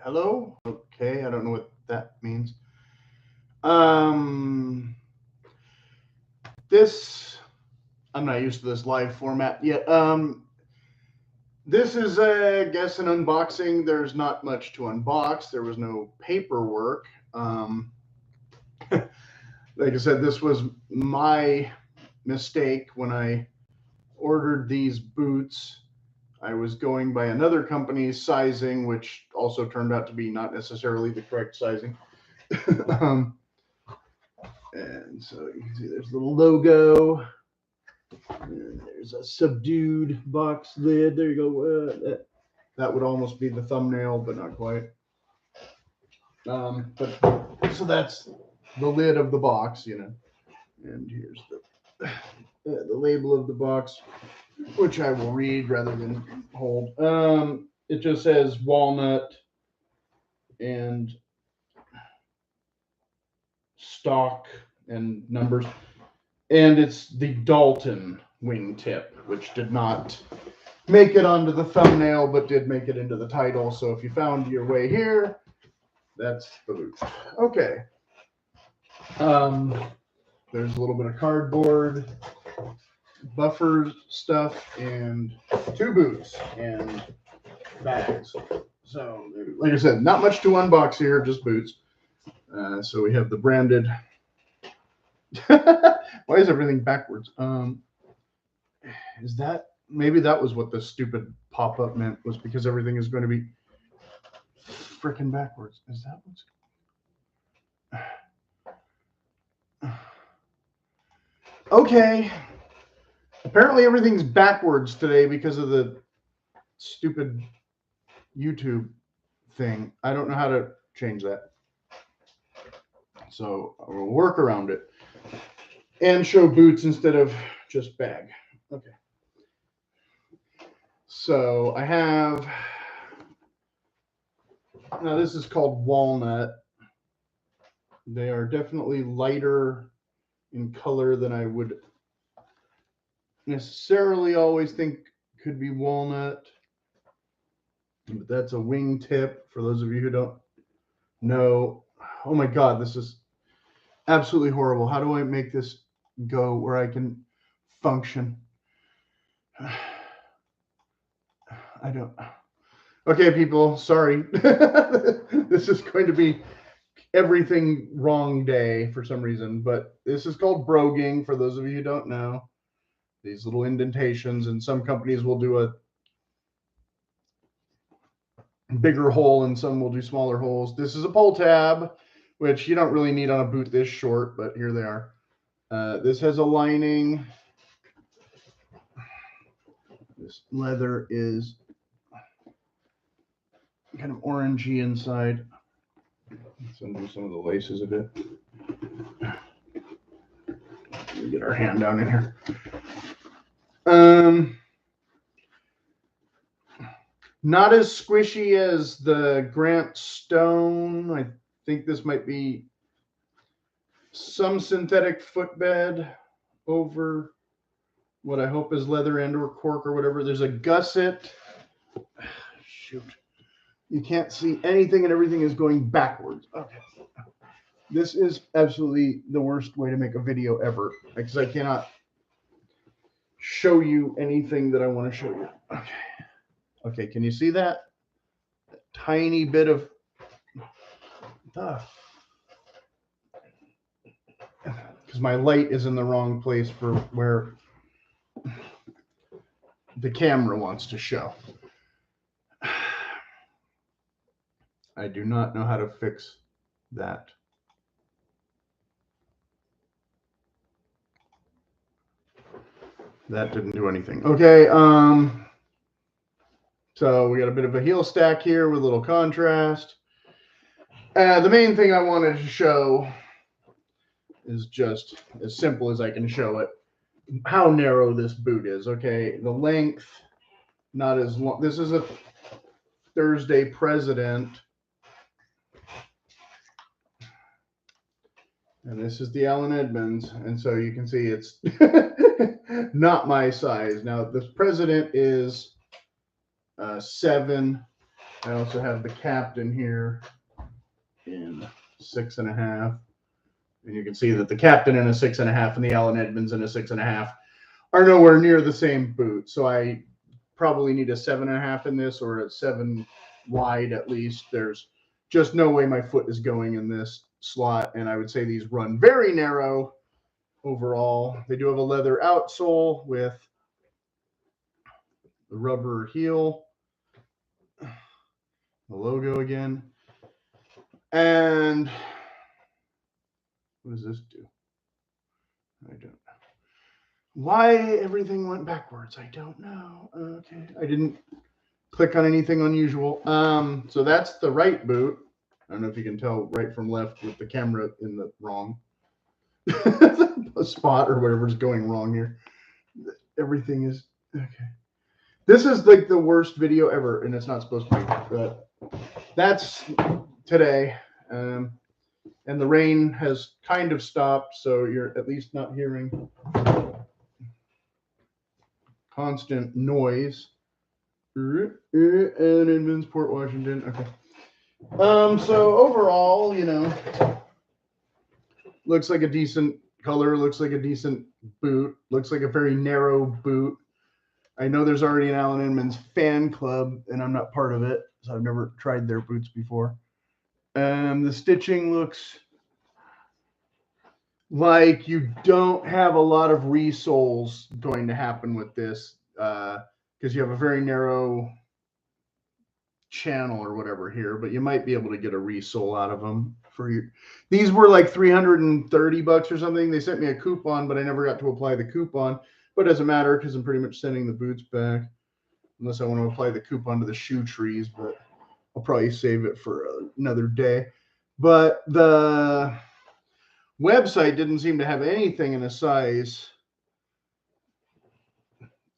Hello? Okay, I don't know what that means. Um, this, I'm not used to this live format yet. This is, I guess, an unboxing. There's not much to unbox. There was no paperwork. Like I said, this was my mistake when I ordered these boots. I was going by another company's sizing, which also turned out to be not necessarily the correct sizing. um, and so you can see there's the logo. And there's a subdued box lid. There you go. That would almost be the thumbnail, but not quite. But so that's the lid of the box, and here's the label of the box, which I will read rather than hold. It just says walnut and stock and numbers, and it's the Dalton wingtip, which did not make it onto the thumbnail, but did make it into the title. So if you found your way here, that's the boot. Okay. There's a little bit of cardboard, buffer stuff, and two boots and bags. So, like I said, not much to unbox here, just boots. So we have the branded. Why is everything backwards? Is that maybe that was what the stupid pop-up meant, was because everything is going to be freaking backwards. Is that what's okay? Apparently everything's backwards today because of the stupid YouTube thing. I don't know how to change that. So we'll work around it and show boots instead of just bag. Okay. So I have, now this is called walnut. They are definitely lighter in color than I would necessarily always think could be walnut. But that's a wingtip for those of you who don't know. Oh my God, this is absolutely horrible. How do I make this go where I can function? I don't. Okay, people, sorry. This is going to be everything wrong day for some reason, but this is called broguing for those of you who don't know. These little indentations, and some companies will do a bigger hole and some will do smaller holes. This is a pull tab, which you don't really need on a boot this short, but here they are. This has a lining. This leather is kind of orangey inside. Let's undo some of the laces a bit. Let me get our hand down in here. Not as squishy as the Grant Stone. I think this might be some synthetic footbed over what I hope is leather and or cork or whatever. There's a gusset. Shoot. You can't see anything and everything is going backwards. Okay. This is absolutely the worst way to make a video ever because I cannot show you anything that I want to show you. Okay. Okay, can you see that? A tiny bit of because my light is in the wrong place for where the camera wants to show. I do not know how to fix that. That didn't do anything. Okay, so we got a bit of a heel stack here with a little contrast. The main thing I wanted to show is just as simple as I can show it, how narrow this boot is. Okay, the length, not as long. This is a Thursday President. And this is the Allen Edmonds. And so you can see it's not my size. Now, this President is 7, I also have the Captain here in 6.5. And you can see that the Captain in a 6.5 and the Allen Edmonds in a 6.5 are nowhere near the same boot. So I probably need a 7.5 in this, or a 7 wide at least. There's just no way my foot is going in this slot. And I would say these run very narrow overall. They do have a leather outsole with the rubber heel, the logo again. And what does this do? I don't know. Why everything went backwards, I don't know. Okay, I didn't click on anything unusual. So that's the right boot. I don't know if you can tell right from left with the camera in the wrong spot or whatever's going wrong here. Everything is okay. This is like the worst video ever, and it's not supposed to be. But that's today. And the rain has kind of stopped, so you're at least not hearing constant noise. And Edmonds, Port Washington. Okay. So overall, you know, looks like a decent color, looks like a decent boot, looks like a very narrow boot. I know there's already an Allen Edmonds fan club, and I'm not part of it, so I've never tried their boots before. The stitching looks like you don't have a lot of resoles going to happen with this, because you have a very narrow channel or whatever here, but you might be able to get a resole out of them for your. These were like $330 or something. They sent me a coupon, but I never got to apply the coupon. But it doesn't matter because I'm pretty much sending the boots back, unless I want to apply the coupon to the shoe trees, but I'll probably save it for another day. But the website didn't seem to have anything in a size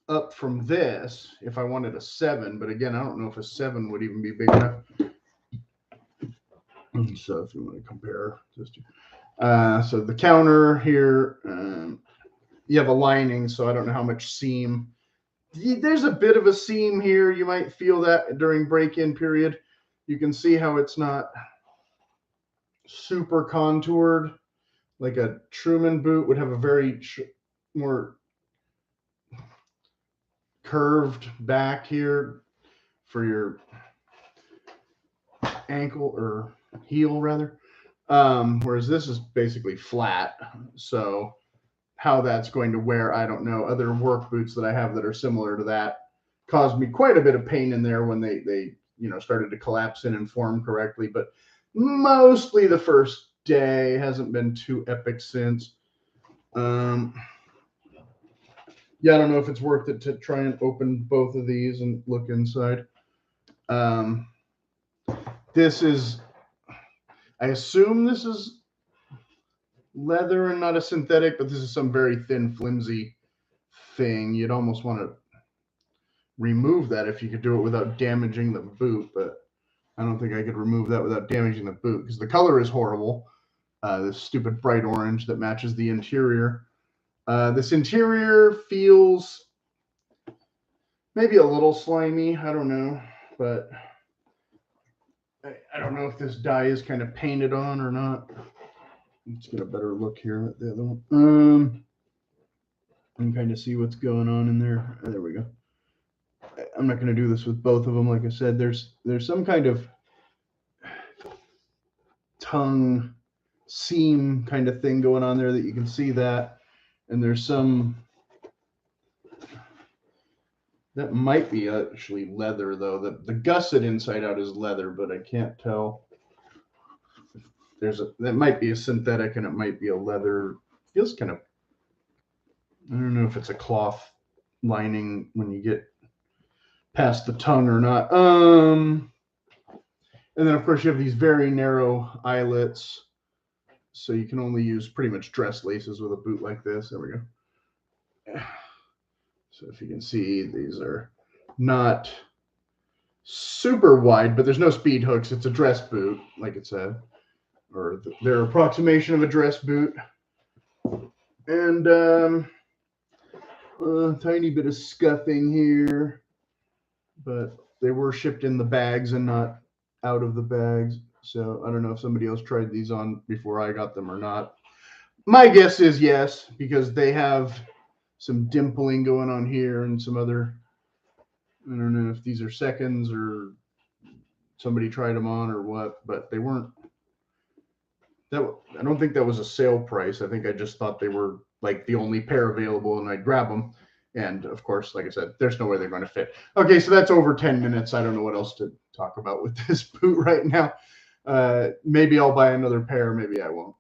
up from this if I wanted a 7, but again, I don't know if a 7 would even be big enough. So if you want to compare just so the counter here, you have a lining, so I don't know how much seam. There's a bit of a seam here. You might feel that during break-in period. You can see how it's not super contoured. Like a Truman boot would have a very more curved back here for your ankle or heel rather, whereas this is basically flat. So how that's going to wear, I don't know. Other work boots that I have that are similar to that caused me quite a bit of pain in there when they you know started to collapse in and form correctly, but mostly the first day. Hasn't been too epic since. Yeah, I don't know if it's worth it to try and open both of these and look inside. This is, I assume this is leather and not a synthetic, but this is some very thin, flimsy thing. You'd almost want to remove that if you could do it without damaging the boot, but I don't think I could remove that without damaging the boot because the color is horrible. This stupid bright orange that matches the interior. This interior feels maybe a little slimy. I don't know, but I don't know if this dye is kind of painted on or not. Let's get a better look here at the other one. And kind of see what's going on in there. There we go. I'm not going to do this with both of them. Like I said, there's some kind of tongue seam kind of thing going on there that you can see that. And there's some that might be actually leather though. The gusset inside out is leather, but I can't tell. That might be a synthetic and it might be a leather. Feels kind of, I don't know if it's a cloth lining when you get past the tongue or not. And then of course you have these very narrow eyelets, so you can only use pretty much dress laces with a boot like this. There we go. So if you can see, these are not super wide, but there's no speed hooks. It's a dress boot, like it said, or their approximation of a dress boot. And a tiny bit of scuffing here, but they were shipped in the bags and not out of the bags. So I don't know if somebody else tried these on before I got them or not. My guess is yes, because they have some dimpling going on here and some other. I don't know if these are seconds or somebody tried them on or what, but they weren't. That I don't think that was a sale price. I think I just thought they were like the only pair available, and I'd grab them. And of course, like I said, there's no way they're going to fit. Okay, so that's over 10 minutes. I don't know what else to talk about with this boot right now. Maybe I'll buy another pair. Maybe I won't.